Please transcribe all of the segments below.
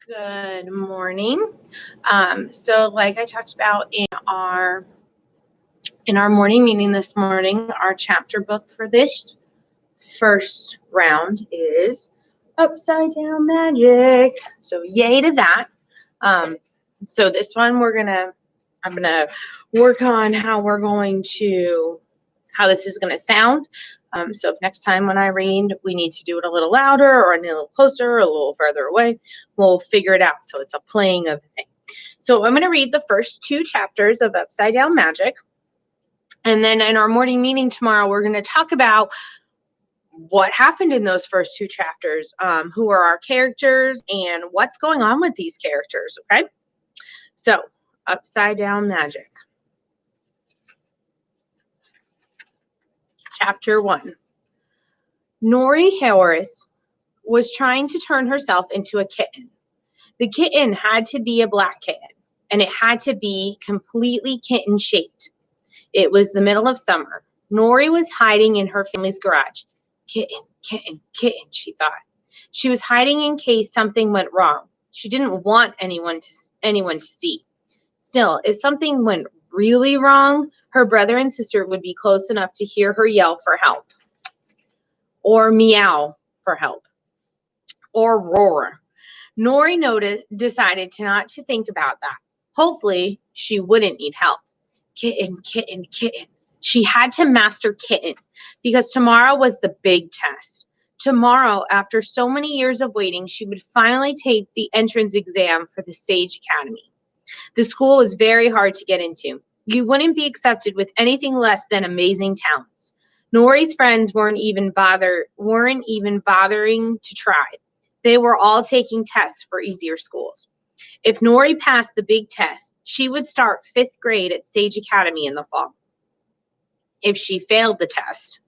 Good morning. So like I talked about in our morning meeting this morning, our chapter book for this first round is Upside Down Magic. So yay to that. So this one I'm gonna work on how this is gonna sound. So if next time when I read, we need to do it a little louder or a little closer or a little further away, we'll figure it out. So it's a playing of a thing. So I'm going to read the first 2 chapters of Upside Down Magic. And then in our morning meeting tomorrow, we're going to talk about what happened in those first 2 chapters, who are our characters, and what's going on with these characters, okay? So, Upside Down Magic. Chapter 1. Nori Harris was trying to turn herself into a kitten. The kitten had to be a black kitten, and it had to be completely kitten-shaped. It was the middle of summer. Nori was hiding in her family's garage. Kitten, kitten, kitten, she thought. She was hiding in case something went wrong. She didn't want anyone to see. Still, if something went really wrong, her brother and sister would be close enough to hear her yell for help, or meow for help, or roar. Nori decided not to think about that. Hopefully, she wouldn't need help. Kitten, kitten, kitten. She had to master kitten because tomorrow was the big test. Tomorrow, after so many years of waiting, she would finally take the entrance exam for the Sage Academy. The school was very hard to get into. You wouldn't be accepted with anything less than amazing talents. Nori's friends weren't even bothering to try. They were all taking tests for easier schools. If Nori passed the big test, she would start 5th grade at Sage Academy in the fall. If she failed the test,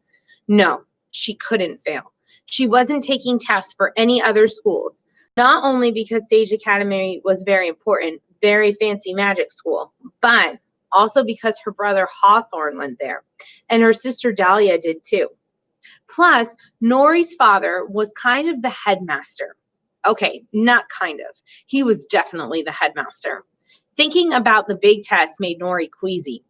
no, she couldn't fail. She wasn't taking tests for any other schools, not only because Sage Academy was very important, very fancy magic school, but also because her brother Hawthorne went there, and her sister Dahlia did too. Plus, Nori's father was kind of the headmaster. Okay, not kind of. He was definitely the headmaster. Thinking about the big test made Nori queasy.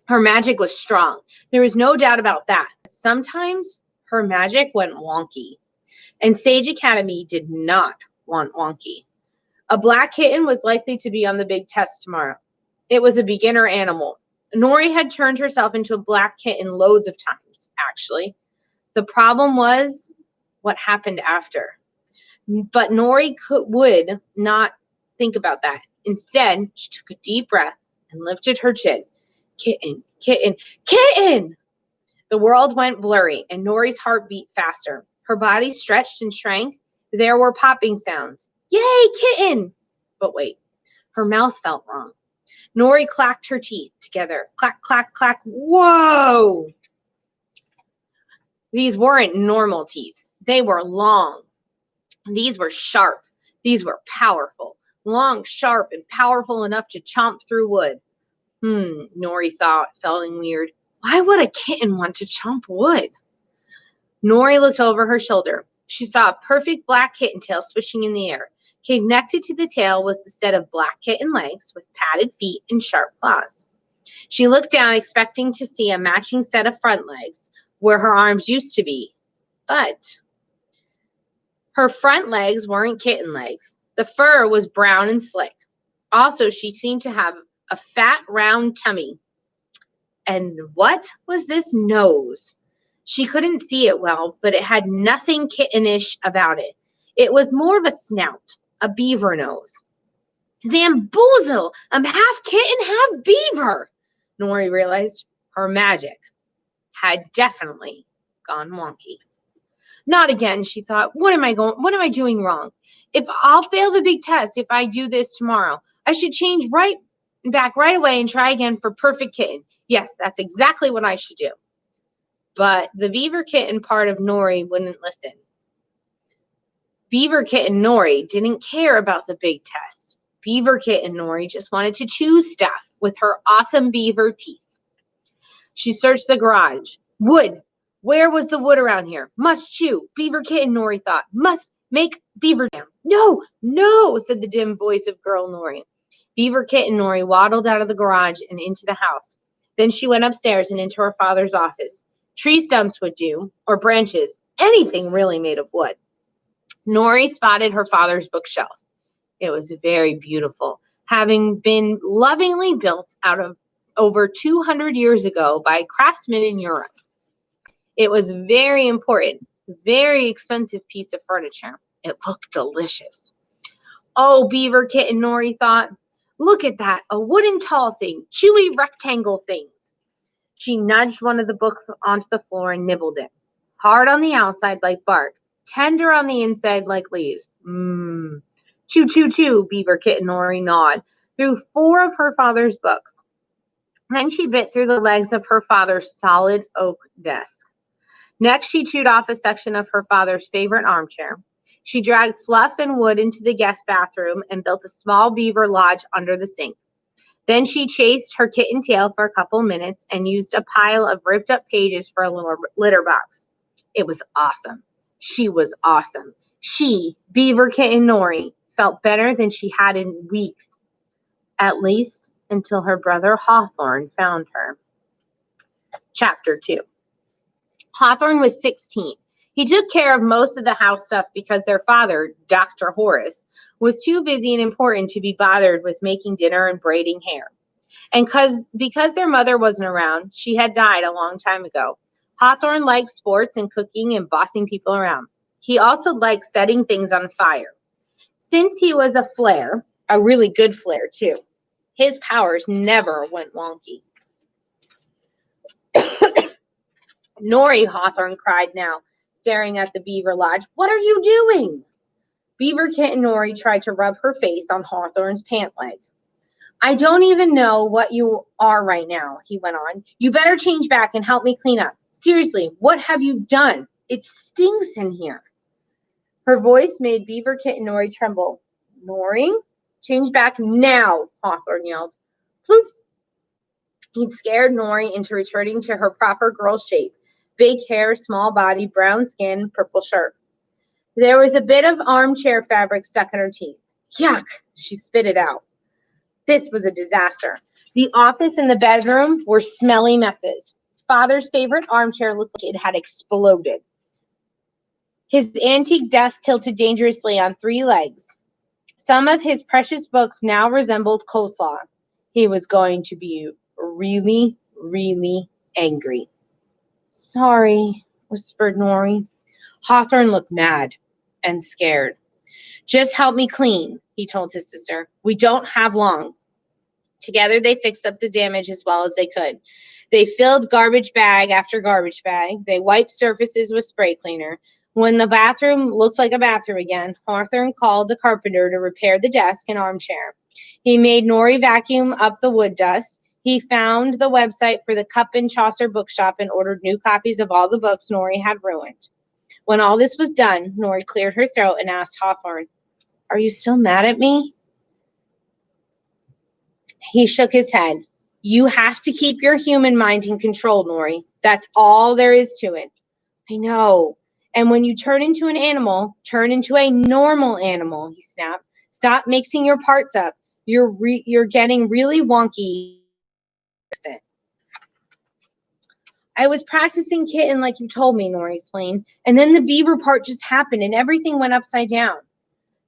Her magic was strong. There was no doubt about that. Sometimes her magic went wonky. And Sage Academy did not want wonky. A black kitten was likely to be on the big test tomorrow. It was a beginner animal. Nori had turned herself into a black kitten loads of times, actually. The problem was what happened after. But Nori would not think about that. Instead, she took a deep breath and lifted her chin. Kitten, kitten, kitten! The world went blurry, and Nori's heart beat faster. Her body stretched and shrank. There were popping sounds. Yay, kitten! But wait, her mouth felt wrong. Nori clacked her teeth together. Clack, clack, clack. Whoa! These weren't normal teeth. They were long. These were sharp. These were powerful. Long, sharp, and powerful enough to chomp through wood. Nori thought, feeling weird. Why would a kitten want to chomp wood? Nori looked over her shoulder. She saw a perfect black kitten tail swishing in the air. Connected to the tail was the set of black kitten legs with padded feet and sharp claws. She looked down, expecting to see a matching set of front legs where her arms used to be. But her front legs weren't kitten legs. The fur was brown and slick. Also, she seemed to have a fat, round tummy. And what was this nose? She couldn't see it well, but it had nothing kittenish about it. It was more of a snout, a beaver nose. Zamboozle! I'm half kitten, half beaver! Nori realized her magic had definitely gone wonky. Not again, she thought. What am I doing wrong? If I'll fail the big test if I do this tomorrow, I should change right away and try again for perfect kitten. Yes, that's exactly what I should do. But the beaver kitten part of Nori wouldn't listen. Beaver kitten Nori didn't care about the big test. Beaver kitten Nori just wanted to chew stuff with her awesome beaver teeth. She searched the garage. Wood. Where was the wood around here? Must chew. Beaver kitten Nori thought. Must Make Beaver Dam. No, no, said the dim voice of girl Nori. Beaver Kitten Nori waddled out of the garage and into the house. Then she went upstairs and into her father's office. Tree stumps would do, or branches, anything really made of wood. Nori spotted her father's bookshelf. It was very beautiful, having been lovingly built out of over 200 years ago by craftsmen in Europe. It was very important, very expensive piece of furniture. It looked delicious. Oh, Beaver Kitten, Nori thought. Look at that, a wooden tall thing, chewy rectangle thing. She nudged one of the books onto the floor and nibbled it. Hard on the outside like bark, tender on the inside like leaves. Mmm. Choo, choo, choo, Beaver Kitten Nori gnawed through 4 of her father's books. Then she bit through the legs of her father's solid oak desk. Next, she chewed off a section of her father's favorite armchair. She dragged fluff and wood into the guest bathroom and built a small beaver lodge under the sink. Then she chased her kitten tail for a couple minutes and used a pile of ripped up pages for a little litter box. It was awesome. She was awesome. She, Beaver Kitten Nori, felt better than she had in weeks, at least until her brother Hawthorne found her. Chapter 2. Hawthorne was 16. He took care of most of the house stuff because their father, Dr. Horace, was too busy and important to be bothered with making dinner and braiding hair. And because their mother wasn't around, she had died a long time ago. Hawthorne liked sports and cooking and bossing people around. He also liked setting things on fire. Since he was a flare, a really good flare too, his powers never went wonky. Nori, Hawthorne cried now, staring at the beaver lodge. What are you doing? Beaver Kitten Nori tried to rub her face on Hawthorne's pant leg. I don't even know what you are right now, he went on. You better change back and help me clean up. Seriously, what have you done? It stinks in here. Her voice made Beaver Kitten Nori tremble. Nori? Change back now, Hawthorne yelled. Poof! He'd scared Nori into returning to her proper girl shape. Big hair, small body, brown skin, purple shirt. There was a bit of armchair fabric stuck in her teeth. Yuck! She spit it out. This was a disaster. The office and the bedroom were smelly messes. Father's favorite armchair looked like it had exploded. His antique desk tilted dangerously on 3 legs. Some of his precious books now resembled coleslaw. He was going to be really, really angry. Sorry, whispered Nori. Hawthorne looked mad and scared. Just help me clean, he told his sister. We don't have long. Together they fixed up the damage as well as they could. They filled garbage bag after garbage bag. They wiped surfaces with spray cleaner. When the bathroom looked like a bathroom again, Hawthorne called a carpenter to repair the desk and armchair. He made Nori vacuum up the wood dust. He found the website for the Cup and Chaucer bookshop and ordered new copies of all the books Nori had ruined. When all this was done, Nori cleared her throat and asked Hawthorne, Are you still mad at me? He shook his head. You have to keep your human mind in control, Nori. That's all there is to it. I know. And when you turn into an animal, turn into a normal animal, he snapped. Stop mixing your parts up. You're getting really wonky. I was practicing kitten like you told me, Nori explained. And then the beaver part just happened and everything went upside down.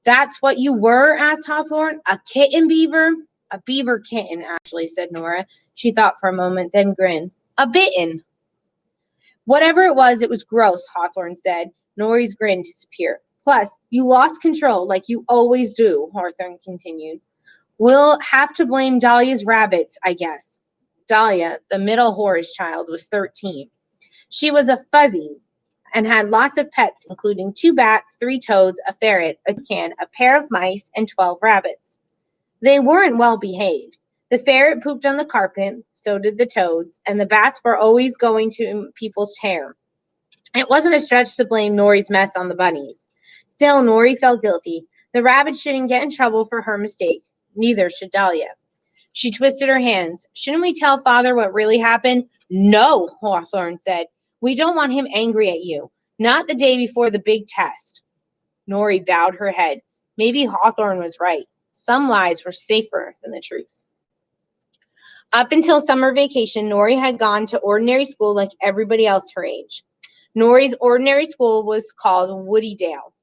That's what you were? Asked Hawthorne. A kitten beaver? A beaver kitten, actually, said Nora. She thought for a moment, then grinned. A bitten. Whatever it was gross, Hawthorne said. Nori's grin disappeared. Plus, you lost control like you always do, Hawthorne continued. We'll have to blame Dahlia's rabbits, I guess. Dahlia, the middle Horace child, was 13. She was a fuzzy and had lots of pets, including 2 bats, 3 toads, a ferret, a toucan, a pair of mice, and 12 rabbits. They weren't well behaved. The ferret pooped on the carpet, so did the toads, and the bats were always going to people's hair. It wasn't a stretch to blame Nori's mess on the bunnies. Still, Nori felt guilty. The rabbit shouldn't get in trouble for her mistake. Neither should Dahlia. She twisted her hands. Shouldn't we tell Father what really happened? No, Hawthorne said. We don't want him angry at you. Not the day before the big test. Nori bowed her head. Maybe Hawthorne was right. Some lies were safer than the truth. Up until summer vacation, Nori had gone to ordinary school like everybody else her age. Nori's ordinary school was called Woodydale.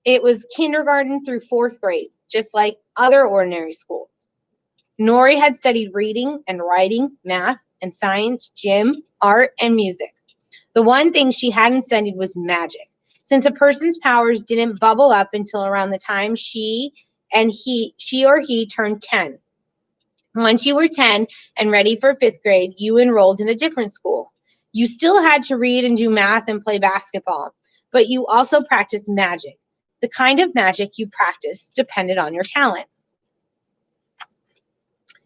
It was kindergarten through 4th grade, just like other ordinary schools. Nori had studied reading and writing, math and science, gym, art, and music. The one thing she hadn't studied was magic, since a person's powers didn't bubble up until around the time she or he turned 10. Once you were 10 and ready for 5th grade, you enrolled in a different school. You still had to read and do math and play basketball, but you also practiced magic. The kind of magic you practiced depended on your talent.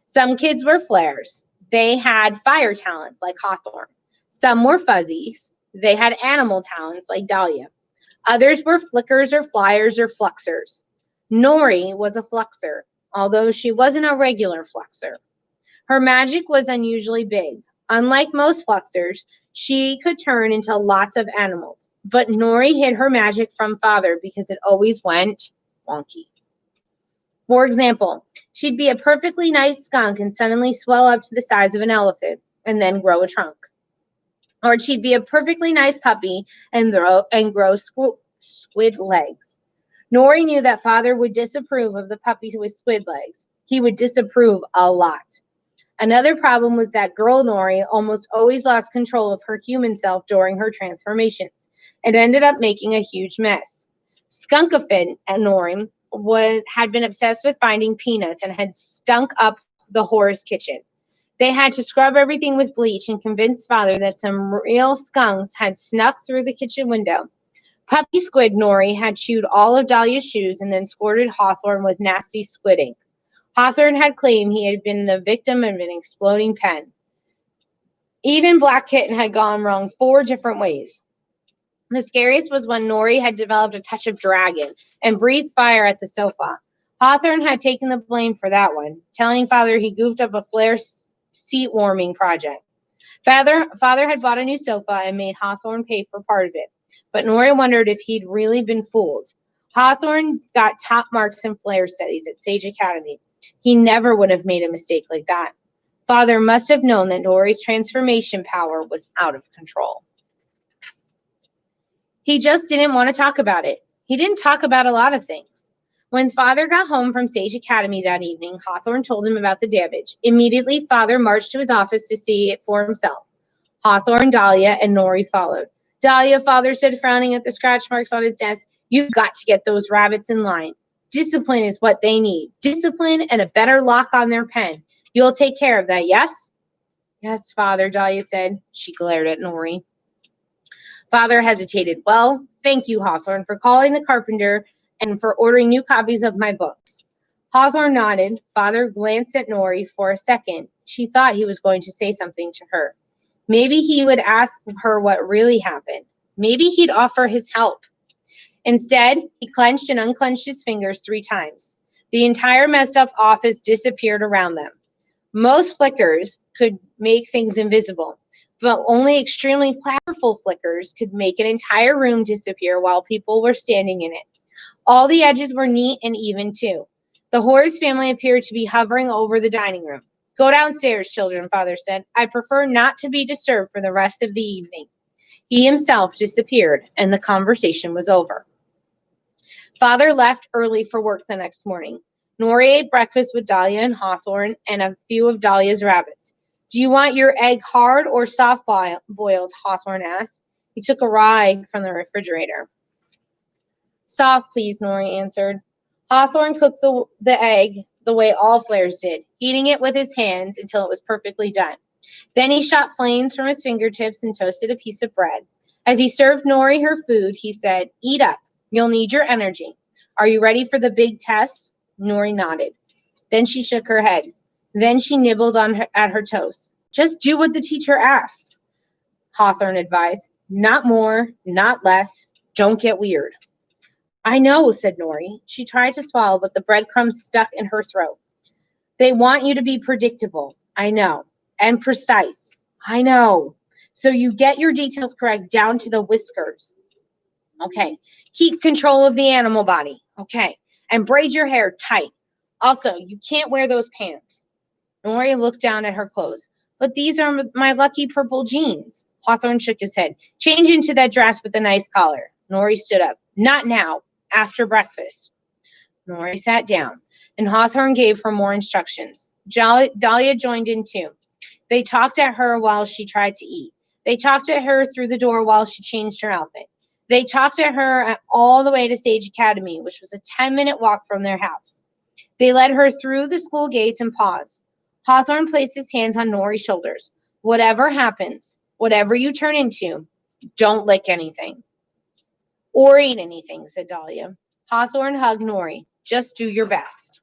Some kids were flares. They had fire talents like Hawthorne. Some were fuzzies. They had animal talents like Dahlia. Others were flickers or flyers or fluxers. Nori was a fluxer, although she wasn't a regular fluxer. Her magic was unusually big. Unlike most fluxers, she could turn into lots of animals, but Nori hid her magic from Father because it always went wonky. For example, she'd be a perfectly nice skunk and suddenly swell up to the size of an elephant and then grow a trunk. Or she'd be a perfectly nice puppy and grow squid legs. Nori knew that Father would disapprove of the puppy with squid legs. He would disapprove a lot. Another problem was that girl Nori almost always lost control of her human self during her transformations and ended up making a huge mess. Skunkafin and Nori had been obsessed with finding peanuts and had stunk up the Horace kitchen. They had to scrub everything with bleach and convince Father that some real skunks had snuck through the kitchen window. Puppy Squid Nori had chewed all of Dahlia's shoes and then squirted Hawthorne with nasty squid ink. Hawthorne had claimed he had been the victim of an exploding pen. Even Black Kitten had gone wrong 4 different ways. The scariest was when Nori had developed a touch of dragon and breathed fire at the sofa. Hawthorne had taken the blame for that one, telling Father he goofed up a flare seat warming project. Father had bought a new sofa and made Hawthorne pay for part of it, but Nori wondered if he'd really been fooled. Hawthorne got top marks in flare studies at Sage Academy. He never would have made a mistake like that. Father must have known that Nori's transformation power was out of control. He just didn't want to talk about it. He didn't talk about a lot of things. When Father got home from Sage Academy that evening, Hawthorne told him about the damage. Immediately, Father marched to his office to see it for himself. Hawthorne, Dahlia, and Nori followed. Dahlia, Father said, frowning at the scratch marks on his desk, "You've got to get those rabbits in line. Discipline is what they need. Discipline and a better lock on their pen. You'll take care of that, yes?" "Yes, Father," Dahlia said. She glared at Nori. Father hesitated. "Well, thank you, Hawthorne, for calling the carpenter and for ordering new copies of my books." Hawthorne nodded. Father glanced at Nori for a second. She thought he was going to say something to her. Maybe he would ask her what really happened. Maybe he'd offer his help. Instead, he clenched and unclenched his fingers 3 times. The entire messed up office disappeared around them. Most flickers could make things invisible, but only extremely powerful flickers could make an entire room disappear while people were standing in it. All the edges were neat and even, too. The Horace family appeared to be hovering over the dining room. "Go downstairs, children," Father said. "I prefer not to be disturbed for the rest of the evening." He himself disappeared, and the conversation was over. Father left early for work the next morning. Nori ate breakfast with Dahlia and Hawthorne and a few of Dahlia's rabbits. "Do you want your egg hard or soft boiled?" Hawthorne asked. He took a raw egg from the refrigerator. "Soft, please," Nori answered. Hawthorne cooked the egg the way all flares did, heating it with his hands until it was perfectly done. Then he shot flames from his fingertips and toasted a piece of bread. As he served Nori her food, he said, "Eat up. You'll need your energy. Are you ready for the big test?" Nori nodded. Then she shook her head. Then she nibbled at her toast. "Just do what the teacher asks," Hawthorne advised. "Not more, not less. Don't get weird." "I know," said Nori. She tried to swallow, but the breadcrumbs stuck in her throat. "They want you to be predictable. I know. And precise. I know. So you get your details correct down to the whiskers." Okay. Keep control of the animal body. Okay. And braid your hair tight. Also, you can't wear those pants. Nori looked down at her clothes. But these are my lucky purple jeans. Hawthorne shook his head. Change into that dress with the nice collar. Nori stood up. Not now. After breakfast. Nori sat down, and Hawthorne gave her more instructions. Dahlia joined in too. They talked at her while she tried to eat. They talked at her through the door while she changed her outfit. They talked at her all the way to Sage Academy, which was a 10-minute walk from their house. They led her through the school gates and paused. Hawthorne placed his hands on Nori's shoulders. Whatever happens, whatever you turn into, don't lick anything. Or eat anything, said Dahlia. Hawthorne hugged Nori. Just do your best.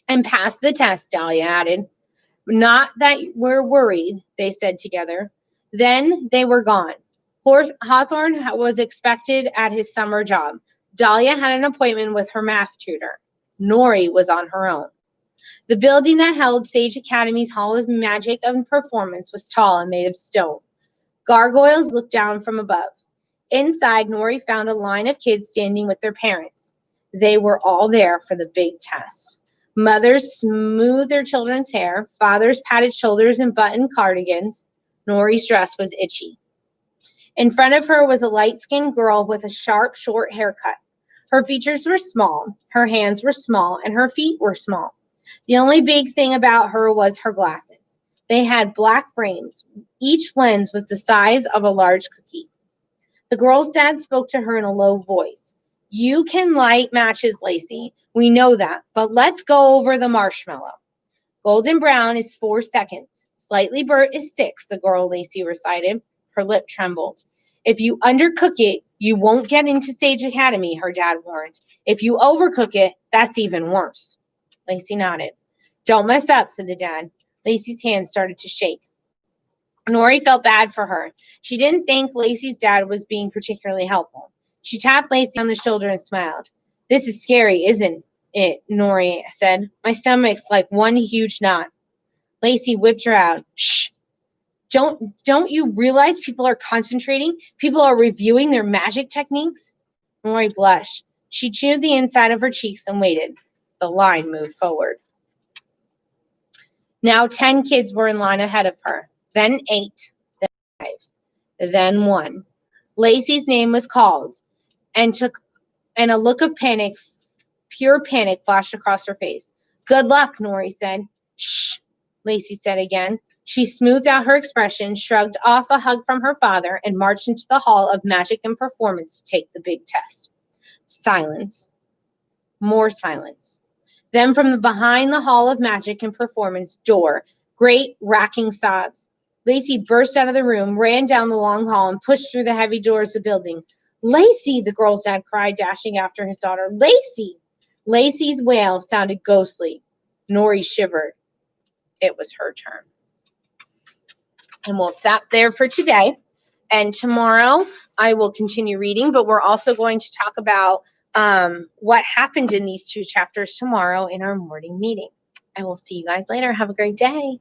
And pass the test, Dahlia added. Not that we're worried, they said together. Then they were gone. Hawthorne was expected at his summer job. Dahlia had an appointment with her math tutor. Nori was on her own. The building that held Sage Academy's Hall of Magic and Performance was tall and made of stone. Gargoyles looked down from above. Inside, Nori found a line of kids standing with their parents. They were all there for the big test. Mothers smoothed their children's hair. Fathers patted shoulders and buttoned cardigans. Nori's dress was itchy. In front of her was a light-skinned girl with a sharp, short haircut. Her features were small, her hands were small, and her feet were small. The only big thing about her was her glasses. They had black frames. Each lens was the size of a large cookie. The girl's dad spoke to her in a low voice. You can light matches, Lacey. We know that, but let's go over the marshmallow. Golden brown is 4 seconds. Slightly burnt is 6, the girl Lacey recited. Her lip trembled. If you undercook it, you won't get into Sage Academy, her dad warned. If you overcook it, that's even worse. Lacey nodded. Don't mess up, said the dad. Lacey's hand started to shake. Nori felt bad for her. She didn't think Lacey's dad was being particularly helpful. She tapped Lacey on the shoulder and smiled. This is scary, isn't it? Nori said. My stomach's like one huge knot. Lacey whipped her out. Shh. Don't you realize people are concentrating? People are reviewing their magic techniques? Nori blushed. She chewed the inside of her cheeks and waited. The line moved forward. Now 10 kids were in line ahead of her. Then 8. Then 5. Then 1. Lacey's name was called, and a look of panic, pure panic, flashed across her face. Good luck, Nori said. Shh, Lacey said again. She smoothed out her expression, shrugged off a hug from her father, and marched into the Hall of Magic and Performance to take the big test. Silence. More silence. Then from behind the Hall of Magic and Performance door, great racking sobs. Lacey burst out of the room, ran down the long hall, and pushed through the heavy doors of the building. Lacey, the girl's dad cried, dashing after his daughter. Lacey! Lacey's wail sounded ghostly. Nori shivered. It was her turn. And we'll stop there for today. And tomorrow I will continue reading, but we're also going to talk about what happened in these 2 chapters tomorrow in our morning meeting. I will see you guys later. Have a great day.